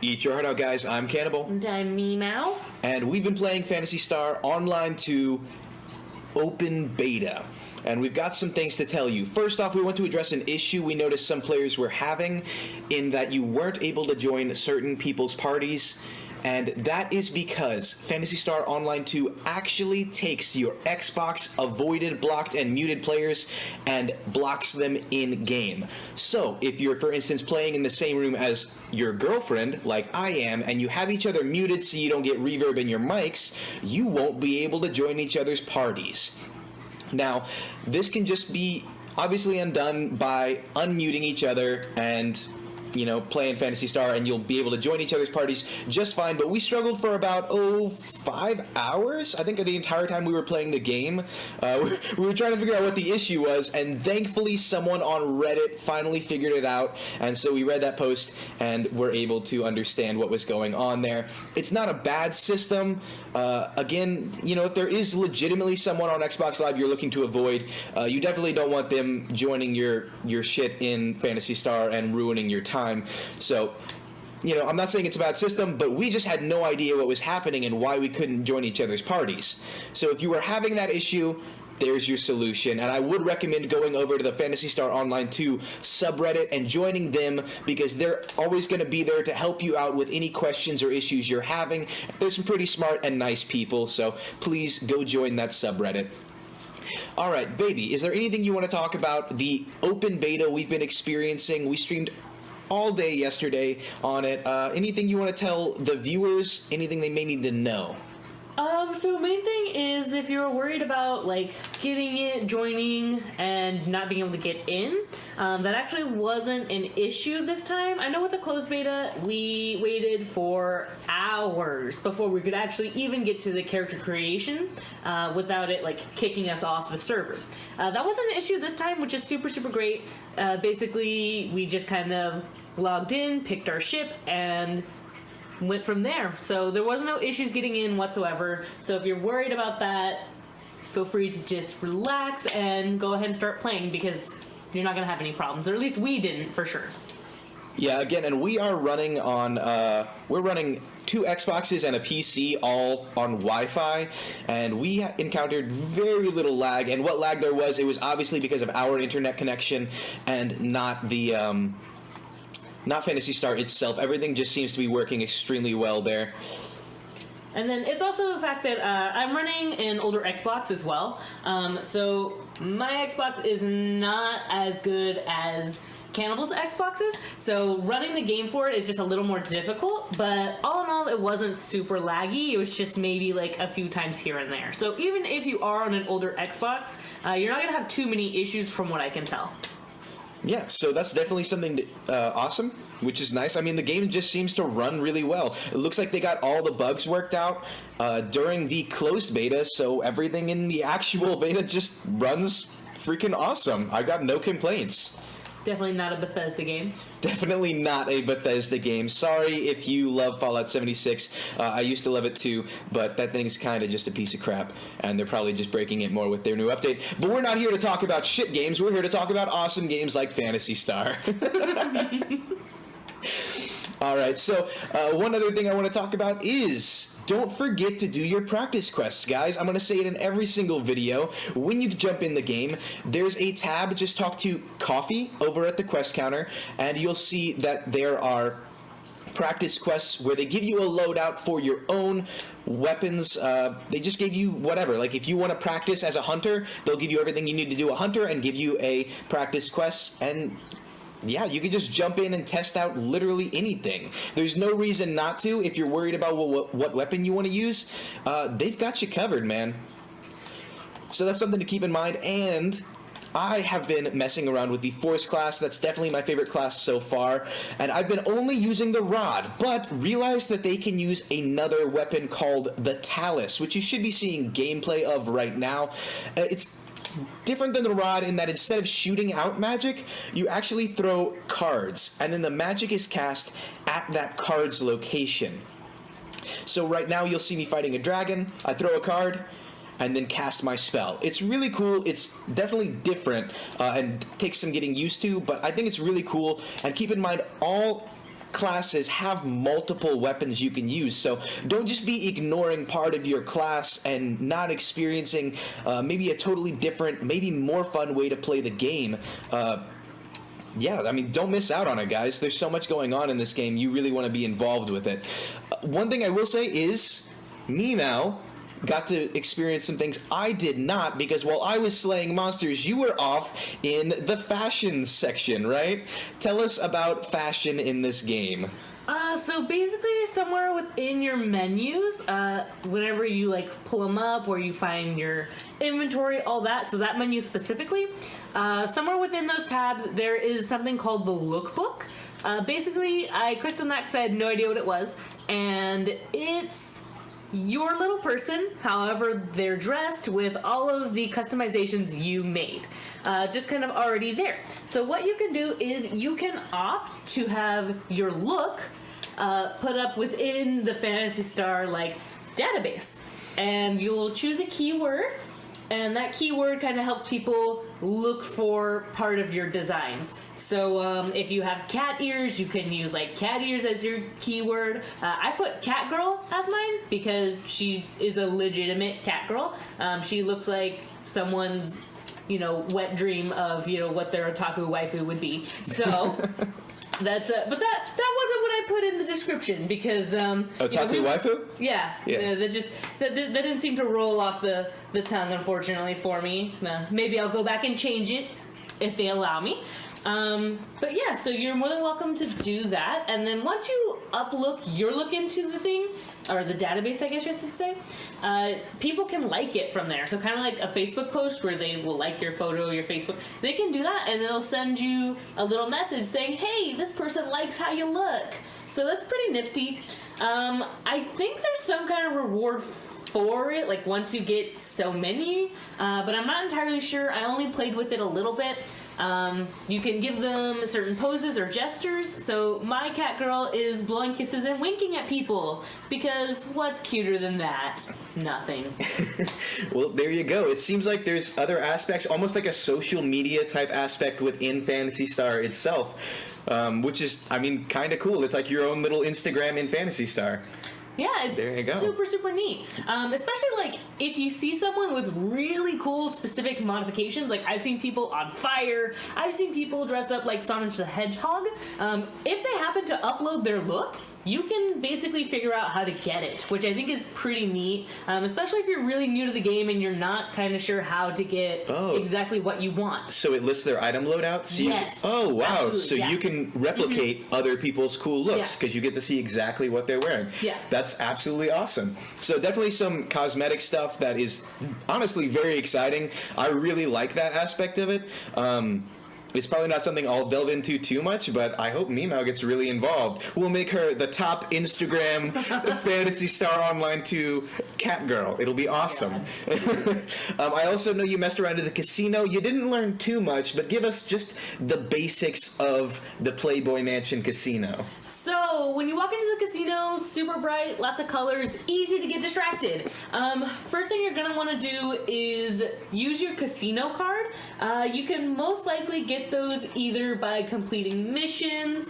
Eat your heart out, guys. I'm Cannibal. And I'm Memow. And we've been playing Phantasy Star Online 2 Open Beta. And we've got some things to tell you. First off, we want to address an issue we noticed some players were having in that you weren't able to join certain people's parties. And that is because Phantasy Star Online 2 actually takes your Xbox avoided, blocked, and muted players and blocks them in-game. So, if you're, for instance, playing in the same room as your girlfriend, like I am, and you have each other muted so you don't get reverb in your mics, you won't be able to join each other's parties. Now, this can just be obviously undone by unmuting each other and playing Phantasy Star, and you'll be able to join each other's parties just fine. But we struggled for about 5 hours, I think, the entire time we were playing the game. We were trying to figure out what the issue was, and thankfully someone on Reddit finally figured it out, and so we read that post and were able to understand what was going on there. It's not a bad system. Again, if there is legitimately someone on Xbox Live you're looking to avoid, you definitely don't want them joining your shit in Phantasy Star and ruining your time. So, I'm not saying it's a bad system, but we just had no idea what was happening and why we couldn't join each other's parties. So if you were having that issue, there's your solution. And I would recommend going over to the Phantasy Star Online 2 subreddit and joining them, because they're always going to be there to help you out with any questions or issues you're having. There's some pretty smart and nice people, so please go join that subreddit. All right, baby, is there anything you want to talk about the open beta we've been experiencing? We streamed all day yesterday on it. Anything you want to tell the viewers? Anything they may need to know? So main thing is, if you're worried about getting it, joining, and not being able to get in, that actually wasn't an issue this time. I know with the closed beta, we waited for hours before we could actually even get to the character creation without it kicking us off the server. That wasn't an issue this time, which is super, super great. Basically, we just kind of logged in, picked our ship, and went from there. So there was no issues getting in whatsoever. So if you're worried about that, feel free to just relax and go ahead and start playing, because you're not going to have any problems. Or at least we didn't, for sure. Yeah, again, and we are running on, we're running 2 Xboxes and a PC all on Wi-Fi, and we encountered very little lag, and what lag there was, it was obviously because of our internet connection and not the, not Phantasy Star itself. Everything just seems to be working extremely well there. And then it's also the fact that I'm running an older Xbox as well. So my Xbox is not as good as Cannibal's Xboxes. So running the game for it is just a little more difficult. But all in all, it wasn't super laggy. It was just maybe a few times here and there. So even if you are on an older Xbox, you're not going to have too many issues from what I can tell. Yeah, so that's definitely something awesome, which is nice. I mean, the game just seems to run really well. It looks like they got all the bugs worked out during the closed beta, so everything in the actual beta just runs freaking awesome. I got no complaints. Definitely not a Bethesda game. Definitely not a Bethesda game. Sorry if you love Fallout 76. I used to love it too, but that thing's kind of just a piece of crap, and they're probably just breaking it more with their new update. But we're not here to talk about shit games. We're here to talk about awesome games like Phantasy Star. All right, so one other thing I want to talk about is, don't forget to do your practice quests, guys. I'm going to say it in every single video. When you jump in the game, there's a tab, just talk to Coffee over at the quest counter, and you'll see that there are practice quests where they give you a loadout for your own weapons. They just gave you whatever. If you want to practice as a hunter, they'll give you everything you need to do a hunter and give you a practice quest, and yeah, you can just jump in and test out literally anything. There's no reason not to. If you're worried about what weapon you want to use, they've got you covered, man. So that's something to keep in mind. And I have been messing around with the Force class. That's definitely my favorite class so far. And I've been only using the Rod, but realized that they can use another weapon called the Talus, which you should be seeing gameplay of right now. It's different than the Rod in that instead of shooting out magic, you actually throw cards, and then the magic is cast at that card's location. So right now you'll see me fighting a dragon. I throw a card and then cast my spell. It's really cool. It's definitely different and takes some getting used to, but I think it's really cool. And keep in mind, all classes have multiple weapons you can use, so don't just be ignoring part of your class and not experiencing maybe a totally different, maybe more fun way to play the game. Yeah, I mean, don't miss out on it, guys. There's so much going on in this game. You really want to be involved with it. One thing I will say is, Memow got to experience some things I did not, because while I was slaying monsters, you were off in the fashion section, right? Tell us about fashion in this game. So basically, somewhere within your menus, whenever you like pull them up, where you find your inventory, all that. So that menu specifically, somewhere within those tabs, there is something called the lookbook. Basically, I clicked on that because I had no idea what it was, and it's your little person, however they're dressed, with all of the customizations you made, just kind of already there. So what you can do is you can opt to have your look put up within the Phantasy Star like database, and you'll choose a keyword, and that keyword kind of helps people look for part of your designs. So if you have cat ears, you can use like cat ears as your keyword. I put cat girl as mine because she is a legitimate cat girl. She looks like someone's, wet dream of, what their otaku waifu would be. So that's but that wasn't what I put in the description because Otaku waifu? Yeah. That didn't seem to roll off the tongue, unfortunately, for me. Maybe I'll go back and change it if they allow me. But yeah, so you're more than welcome to do that. And then once you upload your look into the thing, or the database, I guess I should say, people can like it from there. So kind of like a Facebook post where they will like your photo, your Facebook. They can do that, and they'll send you a little message saying, hey, this person likes how you look. So that's pretty nifty. I think there's some kind of reward for it, like once you get so many, but I'm not entirely sure. I only played with it a little bit. You can give them certain poses or gestures. So my cat girl is blowing kisses and winking at people, because what's cuter than that? Nothing. Well, there you go. It seems like there's other aspects, almost like a social media type aspect within Phantasy Star itself, which is, kind of cool. It's like your own little Instagram in Phantasy Star. Yeah, it's super, super neat. Especially, like, if you see someone with really cool specific modifications. Like, I've seen people on fire. I've seen people dressed up like Sonic the Hedgehog. If they happen to upload their look, you can basically figure out how to get it, which I think is pretty neat, especially if you're really new to the game and you're not kind of sure how to get exactly what you want. So it lists their item loadout? So yes. Oh, wow. Absolutely, so you can replicate other people's cool looks because you get to see exactly what they're wearing. Yeah. That's absolutely awesome. So definitely some cosmetic stuff that is honestly very exciting. I really like that aspect of it. It's probably not something I'll delve into too much, but I hope Memow gets really involved. We'll make her the top Instagram Phantasy Star Online 2 cat girl. It'll be awesome. I also know you messed around in the casino. You didn't learn too much, but give us just the basics of the Playboy Mansion casino. So, when you walk into the casino, super bright, lots of colors, easy to get distracted. First thing you're going to want to do is use your casino card. You can most likely get those either by completing missions.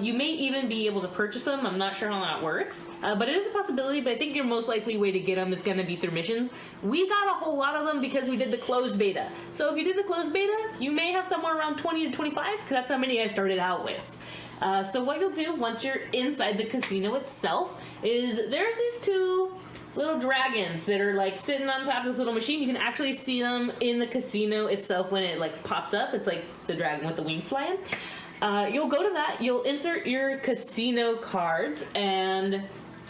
You may even be able to purchase them. I'm not sure how that works. But it is a possibility, but I think your most likely way to get them is going to be through missions. We got a whole lot of them because we did the closed beta. So if you did the closed beta, you may have somewhere around 20 to 25, because that's how many I started out with. So what you'll do once you're inside the casino itself is there's these two little dragons that are like sitting on top of this little machine. You can actually see them in the casino itself when it like pops up. It's like the dragon with the wings flying. You'll go to that, you'll insert your casino cards, and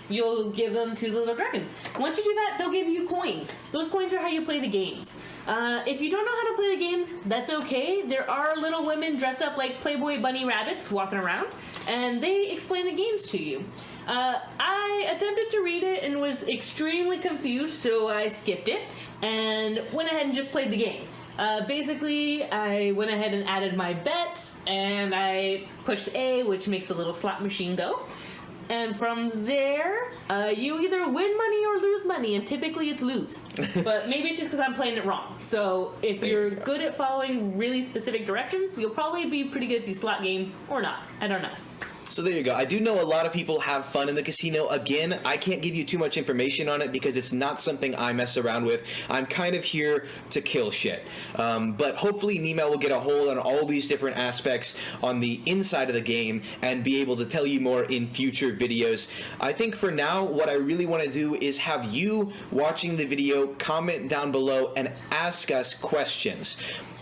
you'll give them to the little dragons. Once you do that, they'll give you coins. Those coins are how you play the games. If you don't know how to play the games, that's okay. There are little women dressed up like Playboy bunny rabbits walking around, and they explain the games to you. I attempted to read it and was extremely confused, so I skipped it and went ahead and just played the game. Basically, I went ahead and added my bets, and I pushed A, which makes the little slot machine go. And from there, you either win money or lose money, and typically it's lose. But maybe it's just because I'm playing it wrong. So if you're good at following really specific directions, you'll probably be pretty good at these slot games, or not. I don't know. So there you go. I do know a lot of people have fun in the casino. Again, I can't give you too much information on it because it's not something I mess around with. I'm kind of here to kill shit. But hopefully Memow will get a hold on all these different aspects on the inside of the game and be able to tell you more in future videos. I think for now, what I really want to do is have you watching the video comment down below and ask us questions.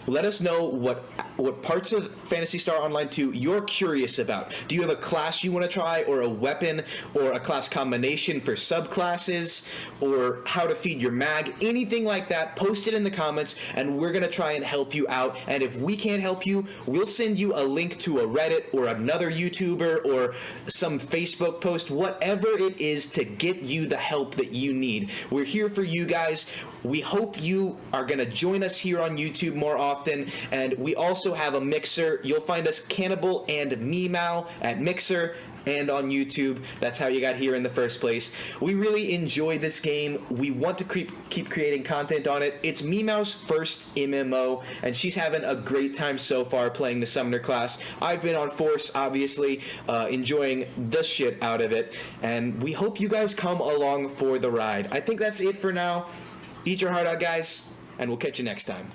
Let us know what parts of Phantasy Star Online 2 you're curious about. Do you have a class you want to try, or a weapon, or a class combination for subclasses, or how to feed your mag? Anything like that, post it in the comments, and we're going to try and help you out. And if we can't help you, we'll send you a link to a Reddit or another YouTuber or some Facebook post, whatever it is to get you the help that you need. We're here for you guys. We hope you are going to join us here on YouTube more often, and we also have a Mixer. You'll find us Cannibal and Memow at Mixer and on YouTube. That's how you got here in the first place. We really enjoy this game. We want to keep creating content on it. It's Memow's first MMO, and she's having a great time so far playing the Summoner class. I've been on Force, obviously, enjoying the shit out of it, and we hope you guys come along for the ride. I think that's it for now. Eat your heart out, guys, and we'll catch you next time.